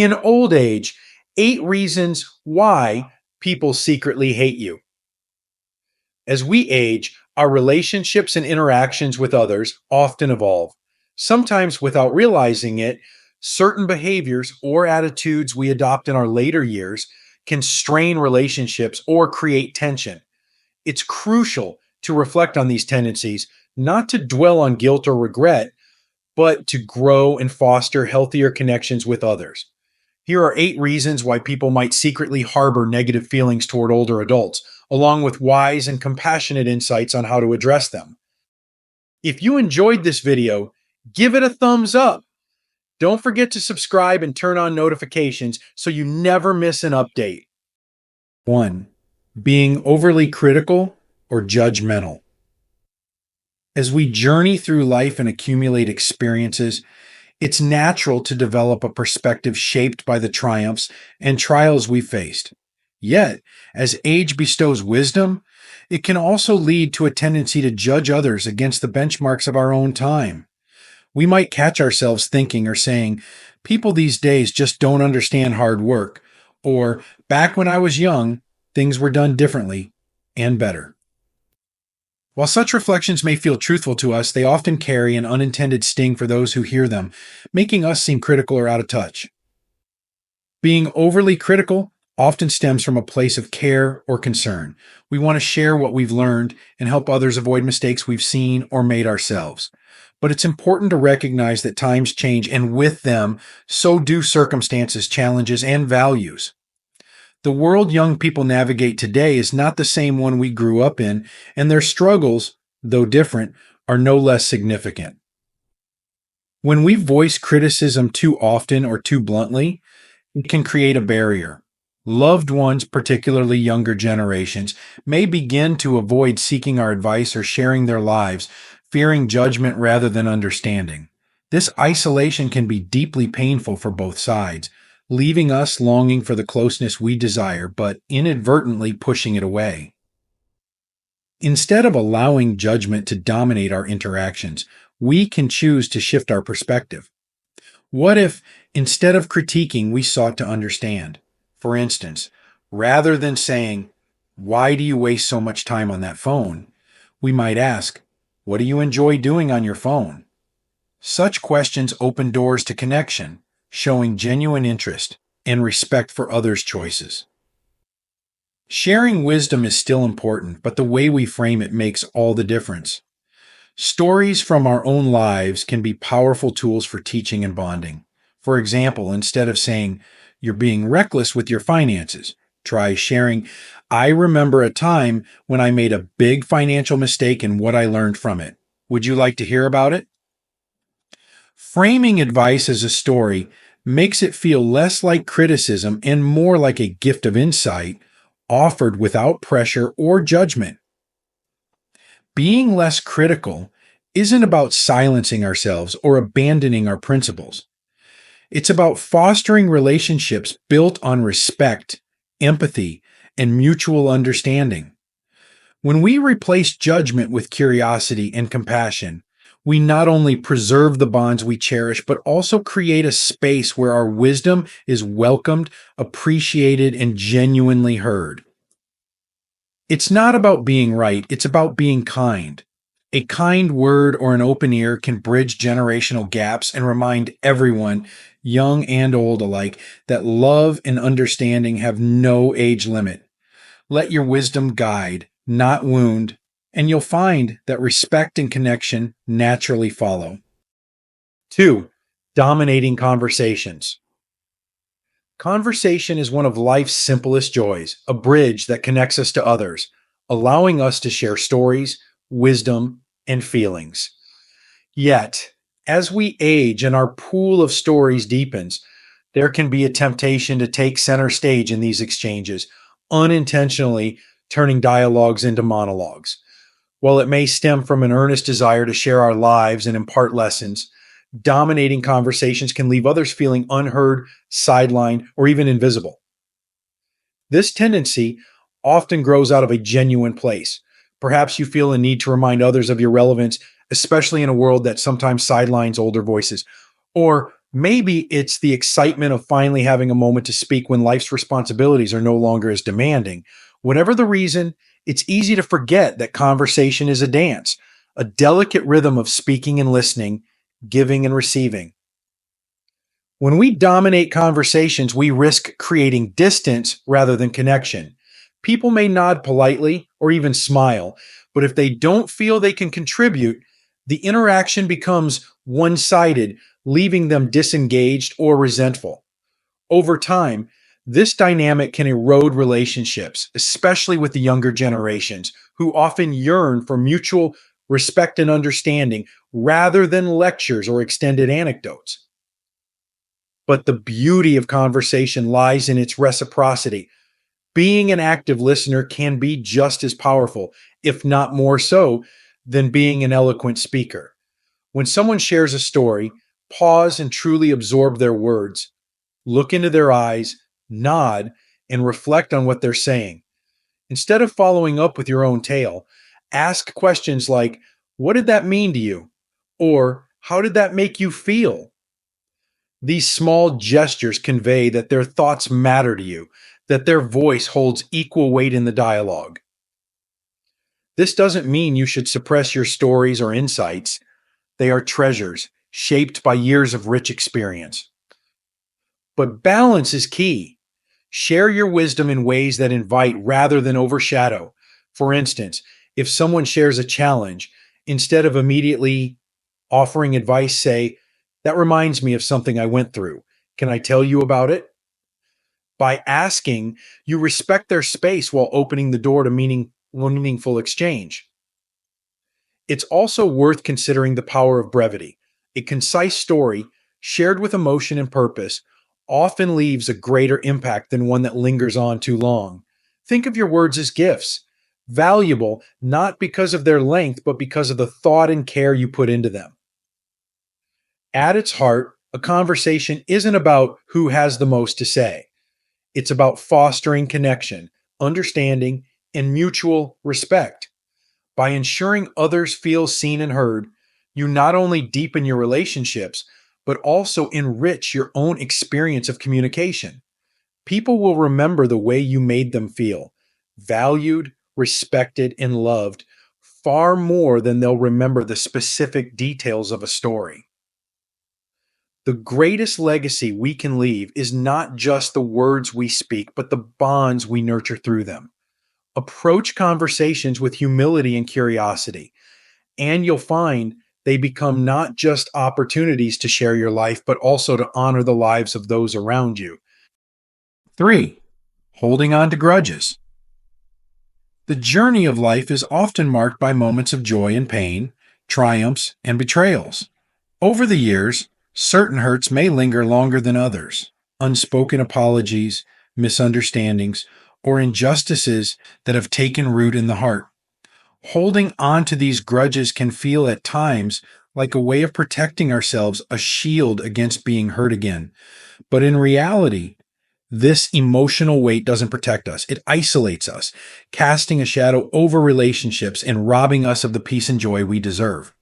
In old age, 8 reasons why people secretly hate you. As we age, our relationships and interactions with others often evolve. Sometimes without realizing it, certain behaviors or attitudes we adopt in our later years can strain relationships or create tension. It's crucial to reflect on these tendencies, not to dwell on guilt or regret, but to grow and foster healthier connections with others. Here are 8 reasons why people might secretly harbor negative feelings toward older adults, along with wise and compassionate insights on how to address them. If you enjoyed this video, give it a thumbs up. Don't forget to subscribe and turn on notifications so you never miss an update. 1. Being overly critical or judgmental. As we journey through life and accumulate experiences, it's natural to develop a perspective shaped by the triumphs and trials we faced. Yet, as age bestows wisdom, it can also lead to a tendency to judge others against the benchmarks of our own time. We might catch ourselves thinking or saying, people these days just don't understand hard work, or back when I was young, things were done differently and better. While such reflections may feel truthful to us, they often carry an unintended sting for those who hear them, making us seem critical or out of touch. Being overly critical often stems from a place of care or concern. We want to share what we've learned and help others avoid mistakes we've seen or made ourselves. But it's important to recognize that times change, and with them, so do circumstances, challenges, and values. The world young people navigate today is not the same one we grew up in, and their struggles, though different, are no less significant. When we voice criticism too often or too bluntly, it can create a barrier. Loved ones, particularly younger generations, may begin to avoid seeking our advice or sharing their lives, fearing judgment rather than understanding. This isolation can be deeply painful for both sides, leaving us longing for the closeness we desire, but inadvertently pushing it away. Instead of allowing judgment to dominate our interactions, we can choose to shift our perspective. What if, instead of critiquing, we sought to understand? For instance, rather than saying, "Why do you waste so much time on that phone?" we might ask, "What do you enjoy doing on your phone?" Such questions open doors to connection, showing genuine interest and respect for others' choices. Sharing wisdom is still important, but the way we frame it makes all the difference. Stories from our own lives can be powerful tools for teaching and bonding. For example, instead of saying, "You're being reckless with your finances," try sharing, "I remember a time when I made a big financial mistake and what I learned from it. Would you like to hear about it?" Framing advice as a story makes it feel less like criticism and more like a gift of insight, offered without pressure or judgment. Being less critical isn't about silencing ourselves or abandoning our principles. It's about fostering relationships built on respect, empathy, and mutual understanding. When we replace judgment with curiosity and compassion, we not only preserve the bonds we cherish, but also create a space where our wisdom is welcomed, appreciated, and genuinely heard. It's not about being right, it's about being kind. A kind word or an open ear can bridge generational gaps and remind everyone, young and old alike, that love and understanding have no age limit. Let your wisdom guide, not wound, and you'll find that respect and connection naturally follow. 2. Dominating conversations. Conversation is one of life's simplest joys, a bridge that connects us to others, allowing us to share stories, wisdom, and feelings. Yet, as we age and our pool of stories deepens, there can be a temptation to take center stage in these exchanges, unintentionally turning dialogues into monologues. While it may stem from an earnest desire to share our lives and impart lessons, dominating conversations can leave others feeling unheard, sidelined, or even invisible. This tendency often grows out of a genuine place. Perhaps you feel a need to remind others of your relevance, especially in a world that sometimes sidelines older voices. Or Maybe it's the excitement of finally having a moment to speak when life's responsibilities are no longer as demanding. Whatever the reason, it's easy to forget that conversation is a dance, a delicate rhythm of speaking and listening, giving and receiving. When we dominate conversations, we risk creating distance rather than connection. People may nod politely or even smile, but if they don't feel they can contribute, the interaction becomes one sided, leaving them disengaged or resentful. Over time, this dynamic can erode relationships, especially with the younger generations, who often yearn for mutual respect and understanding rather than lectures or extended anecdotes. But the beauty of conversation lies in its reciprocity. Being an active listener can be just as powerful, if not more so, than being an eloquent speaker. When someone shares a story, pause and truly absorb their words, look into their eyes, nod, and reflect on what they're saying. Instead of following up with your own tale, ask questions like, "What did that mean to you?" Or, "How did that make you feel?" These small gestures convey that their thoughts matter to you, that their voice holds equal weight in the dialogue. This doesn't mean you should suppress your stories or insights. They are treasures, shaped by years of rich experience. But balance is key. Share your wisdom in ways that invite rather than overshadow. For instance, if someone shares a challenge, instead of immediately offering advice, say, "That reminds me of something I went through. Can I tell you about it?" By asking, you respect their space while opening the door to meaningful exchange. It's also worth considering the power of brevity. A concise story, shared with emotion and purpose, often leaves a greater impact than one that lingers on too long. Think of your words as gifts, valuable not because of their length, but because of the thought and care you put into them. At its heart, a conversation isn't about who has the most to say. It's about fostering connection, understanding, and mutual respect. By ensuring others feel seen and heard, you not only deepen your relationships, but also enrich your own experience of communication. People will remember the way you made them feel, valued, respected, and loved, far more than they'll remember the specific details of a story. The greatest legacy we can leave is not just the words we speak, but the bonds we nurture through them. Approach conversations with humility and curiosity, and you'll find they become not just opportunities to share your life, but also to honor the lives of those around you. 3. Holding on to grudges. The journey of life is often marked by moments of joy and pain, triumphs and betrayals. Over the years, certain hurts may linger longer than others. Unspoken apologies, misunderstandings, or injustices that have taken root in the heart. Holding on to these grudges can feel at times like a way of protecting ourselves, a shield against being hurt again. But in reality, this emotional weight doesn't protect us. It isolates us, casting a shadow over relationships and robbing us of the peace and joy we deserve.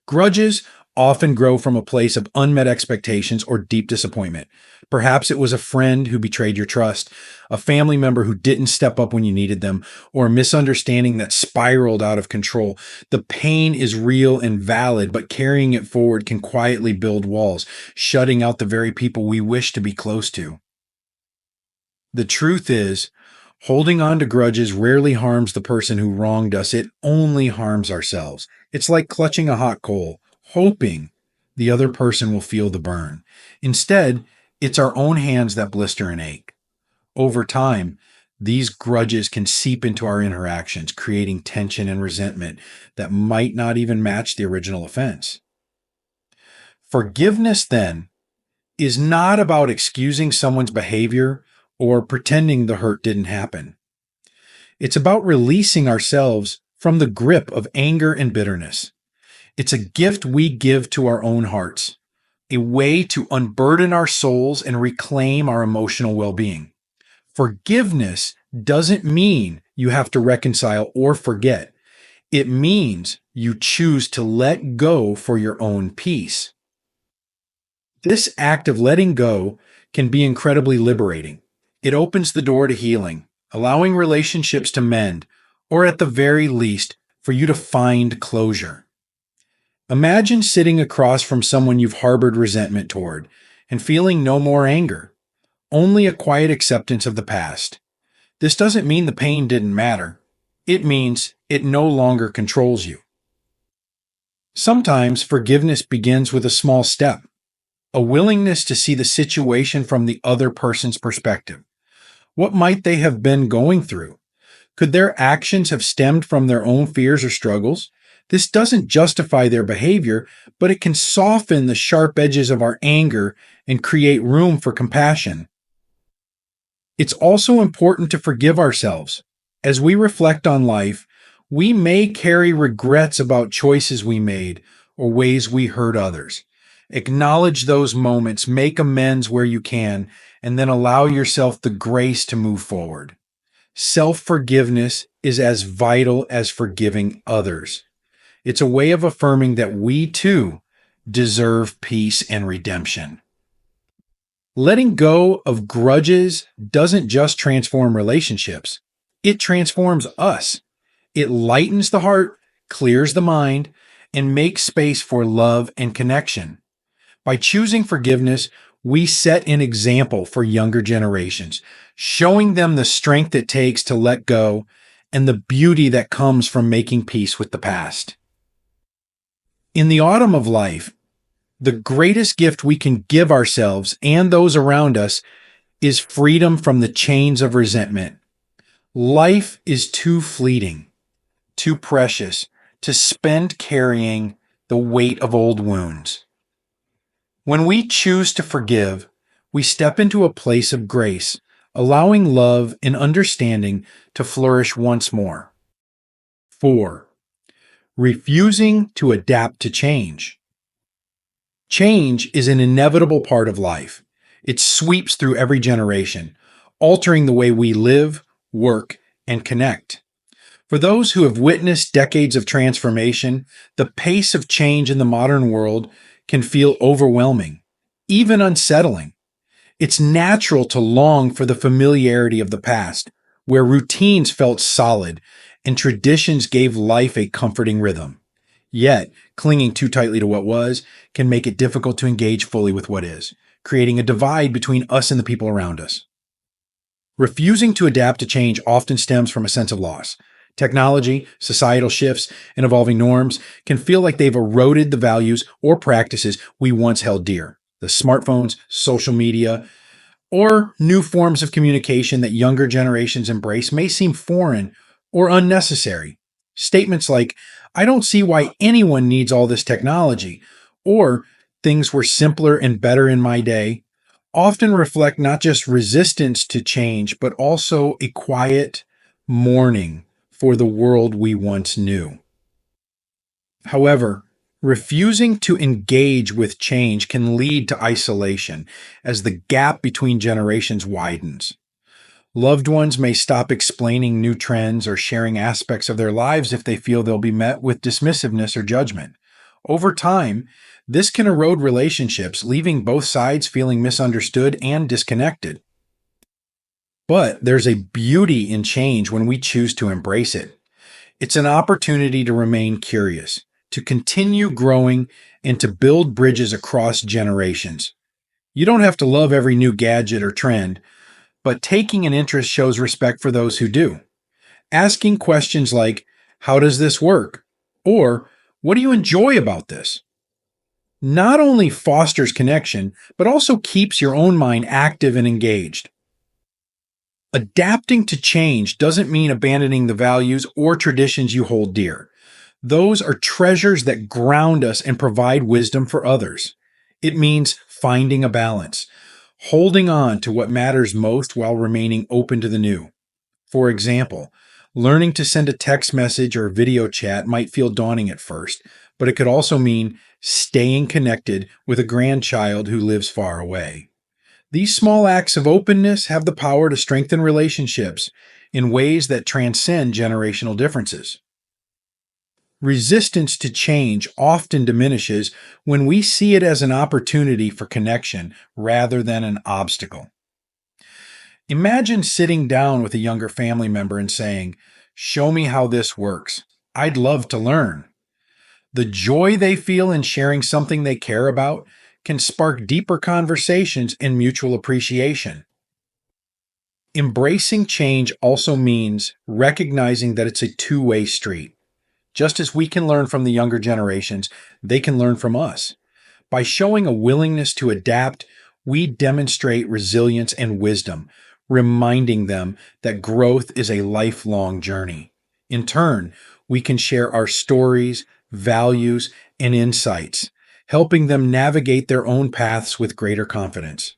Grudges often grow from a place of unmet expectations or deep disappointment. Perhaps it was a friend who betrayed your trust, a family member who didn't step up when you needed them, or a misunderstanding that spiraled out of control. The pain is real and valid, but carrying it forward can quietly build walls, shutting out the very people we wish to be close to. The truth is, holding on to grudges rarely harms the person who wronged us. It only harms ourselves. It's like clutching a hot coal, hoping the other person will feel the burn. Instead, it's our own hands that blister and ache. Over time, these grudges can seep into our interactions, creating tension and resentment that might not even match the original offense. Forgiveness, then, is not about excusing someone's behavior or pretending the hurt didn't happen. It's about releasing ourselves from the grip of anger and bitterness. It's a gift we give to our own hearts, a way to unburden our souls and reclaim our emotional well-being. Forgiveness doesn't mean you have to reconcile or forget. It means you choose to let go for your own peace. This act of letting go can be incredibly liberating. It opens the door to healing, allowing relationships to mend, or at the very least, for you to find closure. Imagine sitting across from someone you've harbored resentment toward and feeling no more anger, only a quiet acceptance of the past. This doesn't mean the pain didn't matter. It means it no longer controls you. Sometimes forgiveness begins with a small step, a willingness to see the situation from the other person's perspective. What might they have been going through? Could their actions have stemmed from their own fears or struggles? This doesn't justify their behavior, but it can soften the sharp edges of our anger and create room for compassion. It's also important to forgive ourselves. As we reflect on life, we may carry regrets about choices we made or ways we hurt others. Acknowledge those moments, make amends where you can, and then allow yourself the grace to move forward. Self-forgiveness is as vital as forgiving others. It's a way of affirming that we too deserve peace and redemption. Letting go of grudges doesn't just transform relationships, it transforms us. It lightens the heart, clears the mind, and makes space for love and connection. By choosing forgiveness, we set an example for younger generations, showing them the strength it takes to let go and the beauty that comes from making peace with the past. In the autumn of life, the greatest gift we can give ourselves and those around us is freedom from the chains of resentment. Life is too fleeting, too precious to spend carrying the weight of old wounds. When we choose to forgive, we step into a place of grace, allowing love and understanding to flourish once more. 4. Refusing to adapt to change. Change is an inevitable part of life. It sweeps through every generation, altering the way we live, work, and connect. For those who have witnessed decades of transformation, the pace of change in the modern world can feel overwhelming, even unsettling. It's natural to long for the familiarity of the past, where routines felt solid and traditions gave life a comforting rhythm. Yet, clinging too tightly to what was can make it difficult to engage fully with what is, creating a divide between us and the people around us. Refusing to adapt to change often stems from a sense of loss. Technology, societal shifts, and evolving norms can feel like they've eroded the values or practices we once held dear. The smartphones, social media, or new forms of communication that younger generations embrace may seem foreign or unnecessary. Statements like, "I don't see why anyone needs all this technology," or "things were simpler and better in my day," often reflect not just resistance to change, but also a quiet mourning for the world we once knew. However, refusing to engage with change can lead to isolation as the gap between generations widens. Loved ones may stop explaining new trends or sharing aspects of their lives if they feel they'll be met with dismissiveness or judgment. Over time, this can erode relationships, leaving both sides feeling misunderstood and disconnected. But there's a beauty in change when we choose to embrace it. It's an opportunity to remain curious, to continue growing, and to build bridges across generations. You don't have to love every new gadget or trend, but taking an interest shows respect for those who do. Asking questions like, "How does this work?" or "What do you enjoy about this?" not only fosters connection, but also keeps your own mind active and engaged. Adapting to change doesn't mean abandoning the values or traditions you hold dear. Those are treasures that ground us and provide wisdom for others. It means finding a balance, holding on to what matters most while remaining open to the new. For example, learning to send a text message or video chat might feel daunting at first, but it could also mean staying connected with a grandchild who lives far away. These small acts of openness have the power to strengthen relationships in ways that transcend generational differences. Resistance to change often diminishes when we see it as an opportunity for connection rather than an obstacle. Imagine sitting down with a younger family member and saying, "Show me how this works. I'd love to learn." The joy they feel in sharing something they care about can spark deeper conversations and mutual appreciation. Embracing change also means recognizing that it's a two-way street. Just as we can learn from the younger generations, they can learn from us. By showing a willingness to adapt, we demonstrate resilience and wisdom, reminding them that growth is a lifelong journey. In turn, we can share our stories, values, and insights, helping them navigate their own paths with greater confidence.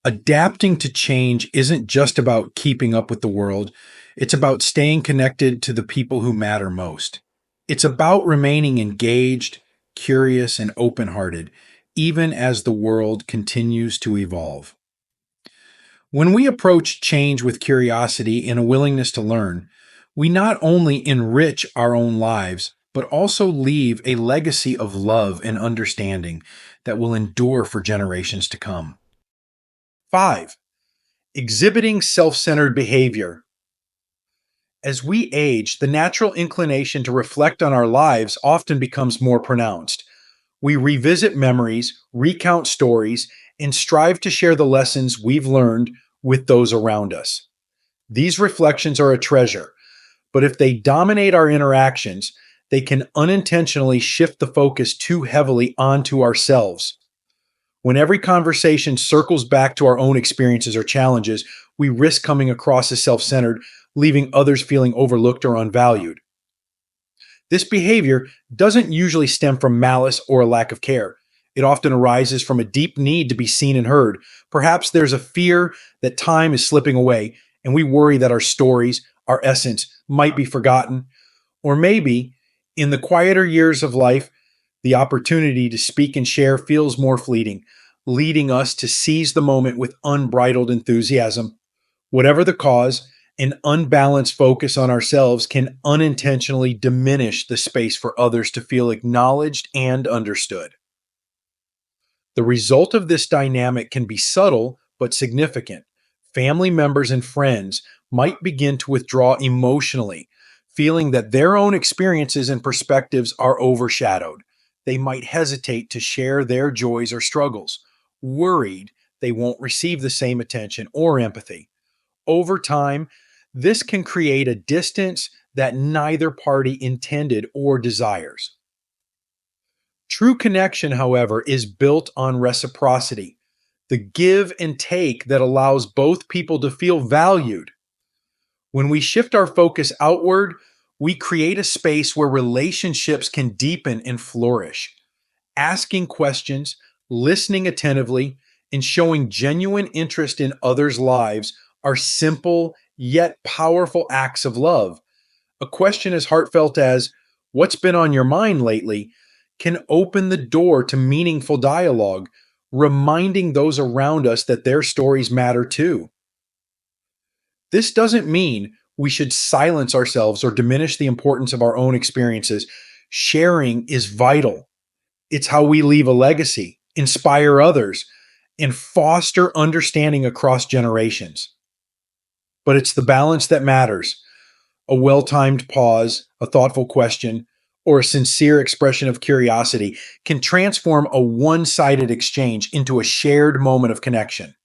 Adapting to change isn't just about keeping up with the world, it's about staying connected to the people who matter most. It's about remaining engaged, curious, and open hearted, even as the world continues to evolve. When we approach change with curiosity and a willingness to learn, we not only enrich our own lives, but also leave a legacy of love and understanding that will endure for generations to come. 5. Exhibiting self centered behavior. As we age, the natural inclination to reflect on our lives often becomes more pronounced. We revisit memories, recount stories, and strive to share the lessons we've learned with those around us. These reflections are a treasure, but if they dominate our interactions, they can unintentionally shift the focus too heavily onto ourselves. When every conversation circles back to our own experiences or challenges, we risk coming across as self centered, leaving others feeling overlooked or unvalued. This behavior doesn't usually stem from malice or a lack of care. It often arises from a deep need to be seen and heard. Perhaps there's a fear that time is slipping away, and we worry that our stories, our essence, might be forgotten. Or maybe, in the quieter years of life, the opportunity to speak and share feels more fleeting, leading us to seize the moment with unbridled enthusiasm. Whatever the cause, an unbalanced focus on ourselves can unintentionally diminish the space for others to feel acknowledged and understood. The result of this dynamic can be subtle but significant. Family members and friends might begin to withdraw emotionally, feeling that their own experiences and perspectives are overshadowed. They might hesitate to share their joys or struggles, worried they won't receive the same attention or empathy. Over time, this can create a distance that neither party intended or desires. True connection, however, is built on reciprocity, the give and take that allows both people to feel valued. When we shift our focus outward, we create a space where relationships can deepen and flourish. Asking questions, listening attentively, and showing genuine interest in others' lives are simple yet powerful acts of love. A question as heartfelt as, "What's been on your mind lately?" can open the door to meaningful dialogue, reminding those around us that their stories matter too. This doesn't mean we should silence ourselves or diminish the importance of our own experiences. Sharing is vital. It's how we leave a legacy, inspire others, and foster understanding across generations. But it's the balance that matters. A well timed pause, a thoughtful question, or a sincere expression of curiosity can transform a one sided exchange into a shared moment of connection.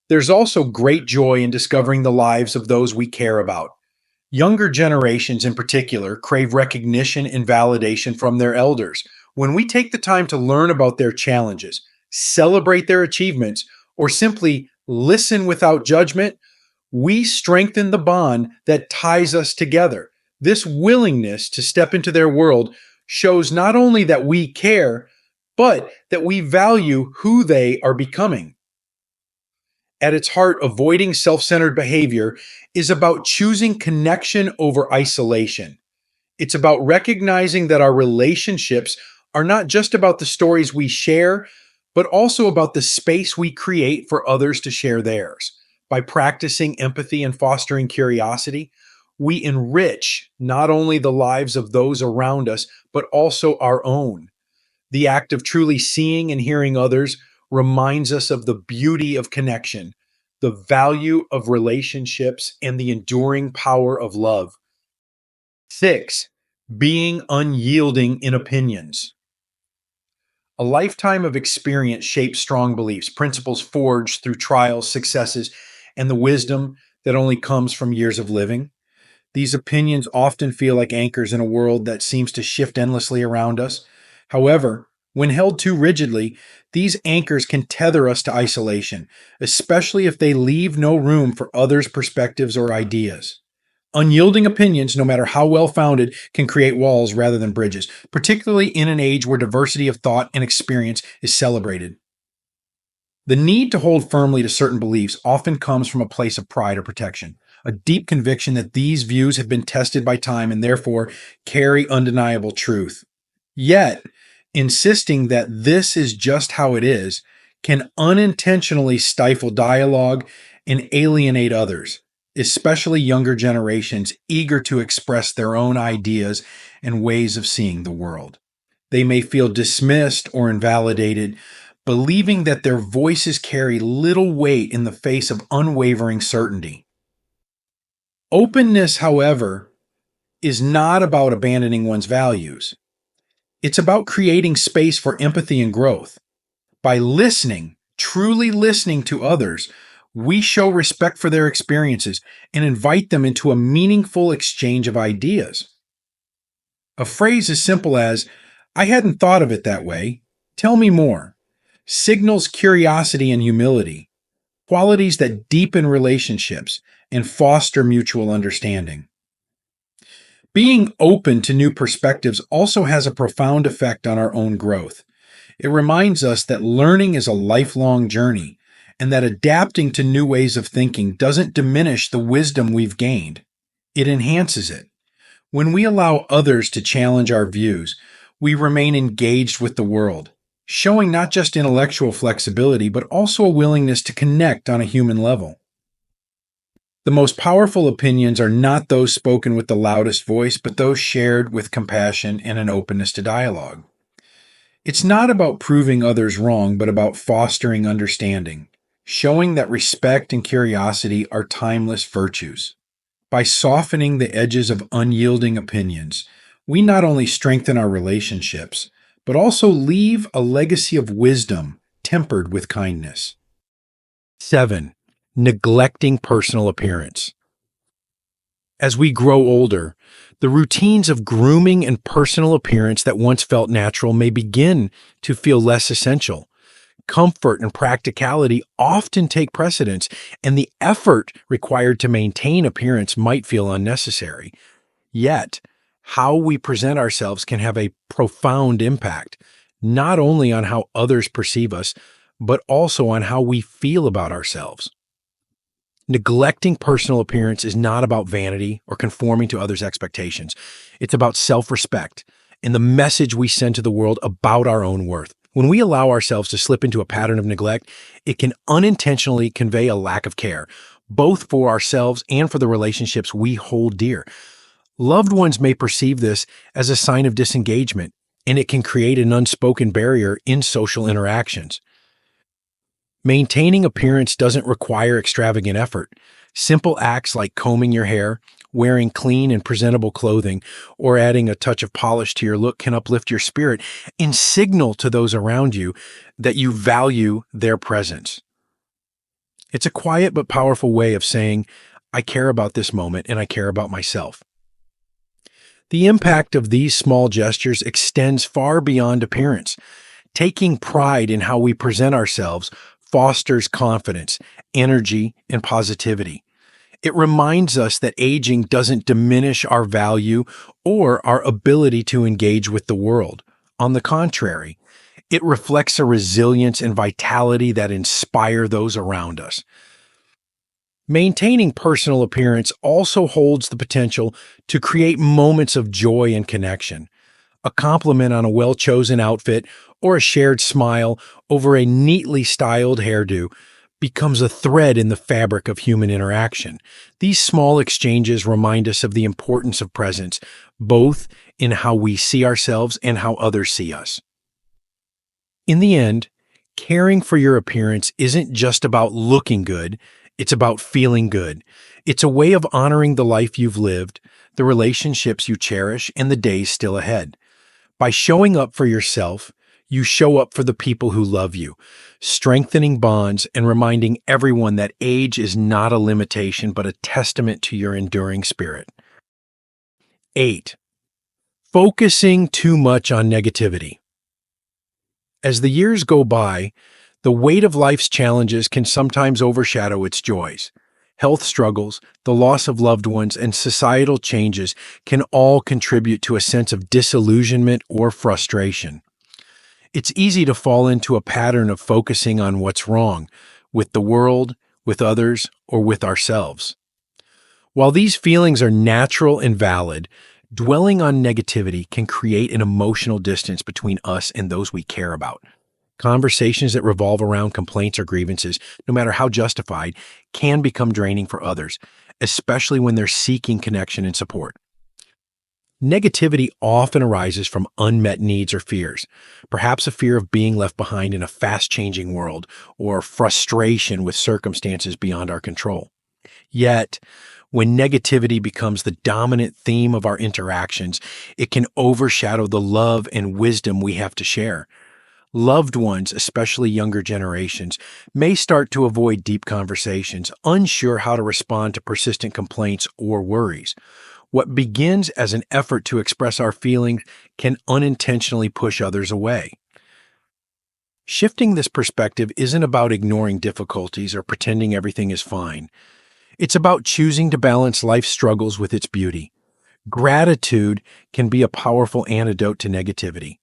There's also great joy in discovering the lives of those we care about. Younger generations, in particular, crave recognition and validation from their elders. When we take the time to learn about their challenges, celebrate their achievements, or simply listen without judgment, we strengthen the bond that ties us together. This willingness to step into their world shows not only that we care, but that we value who they are becoming. At its heart, avoiding self centered behavior is about choosing connection over isolation. It's about recognizing that our relationships are not just about the stories we share, but also about the space we create for others to share theirs. By practicing empathy and fostering curiosity, We enrich not only the lives of those around us, but also our own. The act of truly seeing and hearing others reminds us of the beauty of connection, the value of relationships, and the enduring power of love. 6. Being unyielding in opinions. A lifetime of experience shapes strong beliefs, principles forged through trials, successes, and the wisdom that only comes from years of living. These opinions often feel like anchors in a world that seems to shift endlessly around us. However, when held too rigidly, these anchors can tether us to isolation, especially if they leave no room for others' perspectives or ideas. Unyielding opinions, no matter how well founded, can create walls rather than bridges, particularly in an age where diversity of thought and experience is celebrated. The need to hold firmly to certain beliefs often comes from a place of pride or protection, a deep conviction that these views have been tested by time and therefore carry undeniable truth. Yet, insisting that this is just how it is can unintentionally stifle dialogue and alienate others, especially younger generations eager to express their own ideas and ways of seeing the world. They may feel dismissed or invalidated, believing that their voices carry little weight in the face of unwavering certainty. Openness, however, is not about abandoning one's values. It's about creating space for empathy and growth. By listening, truly listening to others, we show respect for their experiences and invite them into a meaningful exchange of ideas. A phrase as simple as, "I hadn't thought of it that way. Tell me more," signals curiosity and humility, qualities that deepen relationships and foster mutual understanding. Being open to new perspectives also has a profound effect on our own growth. It reminds us that learning is a lifelong journey and that adapting to new ways of thinking doesn't diminish the wisdom we've gained. It enhances it. When we allow others to challenge our views, we remain engaged with the world, showing not just intellectual flexibility, but also a willingness to connect on a human level. The most powerful opinions are not those spoken with the loudest voice, but those shared with compassion and an openness to dialogue. It's not about proving others wrong, but about fostering understanding, showing that respect and curiosity are timeless virtues. By softening the edges of unyielding opinions, we not only strengthen our relationships, but also leave a legacy of wisdom tempered with kindness. 7. Neglecting personal appearance. As we grow older, the routines of grooming and personal appearance that once felt natural may begin to feel less essential. Comfort and practicality often take precedence, and the effort required to maintain appearance might feel unnecessary. Yet, how we present ourselves can have a profound impact, not only on how others perceive us, but also on how we feel about ourselves. Neglecting personal appearance is not about vanity or conforming to others' expectations. It's about self-respect and the message we send to the world about our own worth. When we allow ourselves to slip into a pattern of neglect, it can unintentionally convey a lack of care, both for ourselves and for the relationships we hold dear. Loved ones may perceive this as a sign of disengagement, and it can create an unspoken barrier in social interactions. Maintaining appearance doesn't require extravagant effort. Simple acts like combing your hair, wearing clean and presentable clothing, or adding a touch of polish to your look can uplift your spirit and signal to those around you that you value their presence. It's a quiet but powerful way of saying, "I care about this moment and I care about myself." The impact of these small gestures extends far beyond appearance. Taking pride in how we present ourselves fosters confidence, energy, and positivity. It reminds us that aging doesn't diminish our value or our ability to engage with the world. On the contrary, it reflects a resilience and vitality that inspire those around us. Maintaining personal appearance also holds the potential to create moments of joy and connection. A compliment on a well-chosen outfit or a shared smile over a neatly styled hairdo becomes a thread in the fabric of human interaction. These small exchanges remind us of the importance of presence, both in how we see ourselves and how others see us. In the end, caring for your appearance isn't just about looking good, it's about feeling good. It's a way of honoring the life you've lived, the relationships you cherish, and the days still ahead. By showing up for yourself, you show up for the people who love you, strengthening bonds and reminding everyone that age is not a limitation but a testament to your enduring spirit. 8. Focusing too much on negativity. As the years go by, the weight of life's challenges can sometimes overshadow its joys. Health struggles, the loss of loved ones, and societal changes can all contribute to a sense of disillusionment or frustration. It's easy to fall into a pattern of focusing on what's wrong with the world, with others, or with ourselves. While these feelings are natural and valid, dwelling on negativity can create an emotional distance between us and those we care about. Conversations that revolve around complaints or grievances, no matter how justified, can become draining for others, especially when they're seeking connection and support. Negativity often arises from unmet needs or fears, perhaps a fear of being left behind in a fast-changing world or frustration with circumstances beyond our control. Yet, when negativity becomes the dominant theme of our interactions, it can overshadow the love and wisdom we have to share. Loved ones, especially younger generations, may start to avoid deep conversations, unsure how to respond to persistent complaints or worries. What begins as an effort to express our feelings can unintentionally push others away. Shifting this perspective isn't about ignoring difficulties or pretending everything is fine. It's about choosing to balance life's struggles with its beauty. Gratitude can be a powerful antidote to negativity.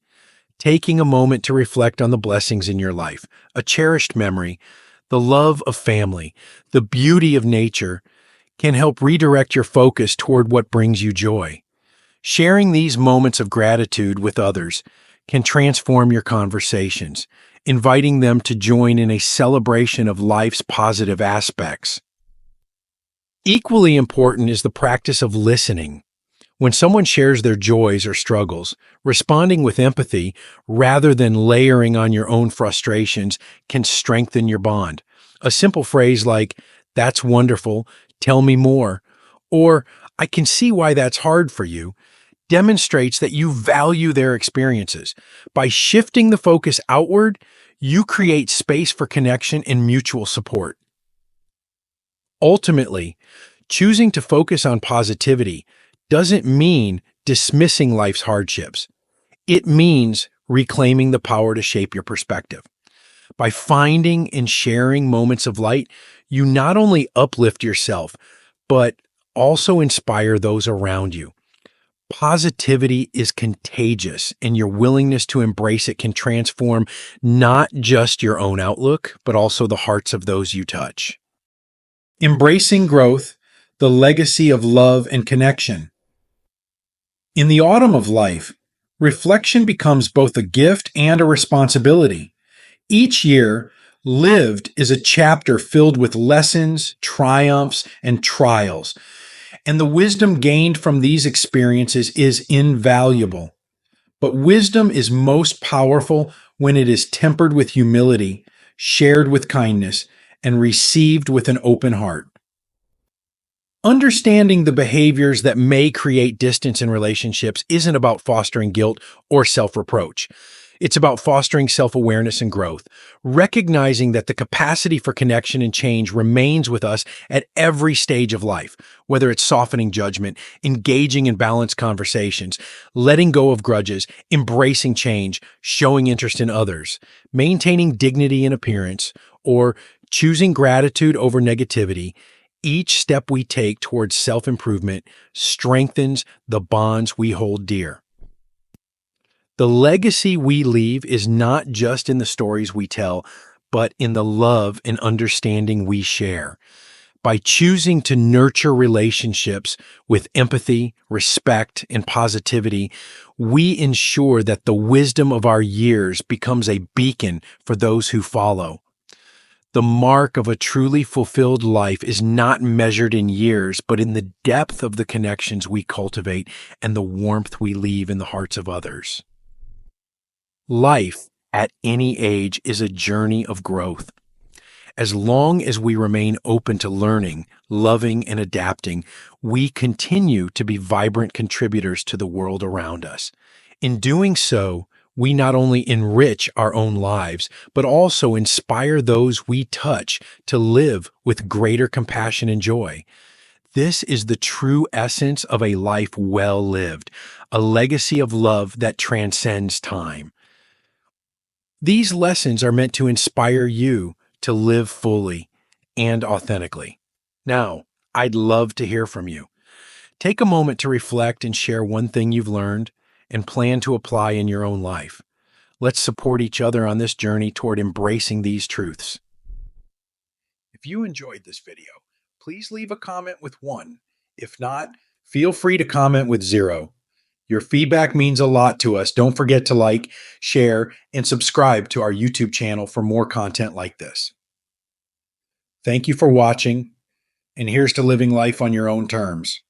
Taking a moment to reflect on the blessings in your life, a cherished memory, the love of family, the beauty of nature, can help redirect your focus toward what brings you joy. Sharing these moments of gratitude with others can transform your conversations, inviting them to join in a celebration of life's positive aspects. Equally important is the practice of listening. When someone shares their joys or struggles, responding with empathy rather than layering on your own frustrations can strengthen your bond. A simple phrase like, "That's wonderful, tell me more," or "I can see why that's hard for you," demonstrates that you value their experiences. By shifting the focus outward, you create space for connection and mutual support. Ultimately, choosing to focus on positivity doesn't mean dismissing life's hardships. It means reclaiming the power to shape your perspective. By finding and sharing moments of light, you not only uplift yourself, but also inspire those around you. Positivity is contagious, and your willingness to embrace it can transform not just your own outlook, but also the hearts of those you touch. Embracing growth, the legacy of love and connection. In the autumn of life, reflection becomes both a gift and a responsibility. Each year, lived is a chapter filled with lessons, triumphs, and trials, and the wisdom gained from these experiences is invaluable. But wisdom is most powerful when it is tempered with humility, shared with kindness, and received with an open heart. Understanding the behaviors that may create distance in relationships isn't about fostering guilt or self-reproach. It's about fostering self-awareness and growth, recognizing that the capacity for connection and change remains with us at every stage of life, whether it's softening judgment, engaging in balanced conversations, letting go of grudges, embracing change, showing interest in others, maintaining dignity in appearance, or choosing gratitude over negativity. Each step we take towards self-improvement strengthens the bonds we hold dear. The legacy we leave is not just in the stories we tell, but in the love and understanding we share. By choosing to nurture relationships with empathy, respect, and positivity, we ensure that the wisdom of our years becomes a beacon for those who follow. The mark of a truly fulfilled life is not measured in years, but in the depth of the connections we cultivate and the warmth we leave in the hearts of others. Life, at any age, is a journey of growth. As long as we remain open to learning, loving, and adapting, we continue to be vibrant contributors to the world around us. In doing so, we not only enrich our own lives, but also inspire those we touch to live with greater compassion and joy. This is the true essence of a life well lived, a legacy of love that transcends time. These lessons are meant to inspire you to live fully and authentically. Now, I'd love to hear from you. Take a moment to reflect and share one thing you've learned and plan to apply in your own life. Let's support each other on this journey toward embracing these truths. If you enjoyed this video, please leave a comment with 1. If not, feel free to comment with 0. Your feedback means a lot to us. Don't forget to like, share, and subscribe to our YouTube channel for more content like this. Thank you for watching, and here's to living life on your own terms.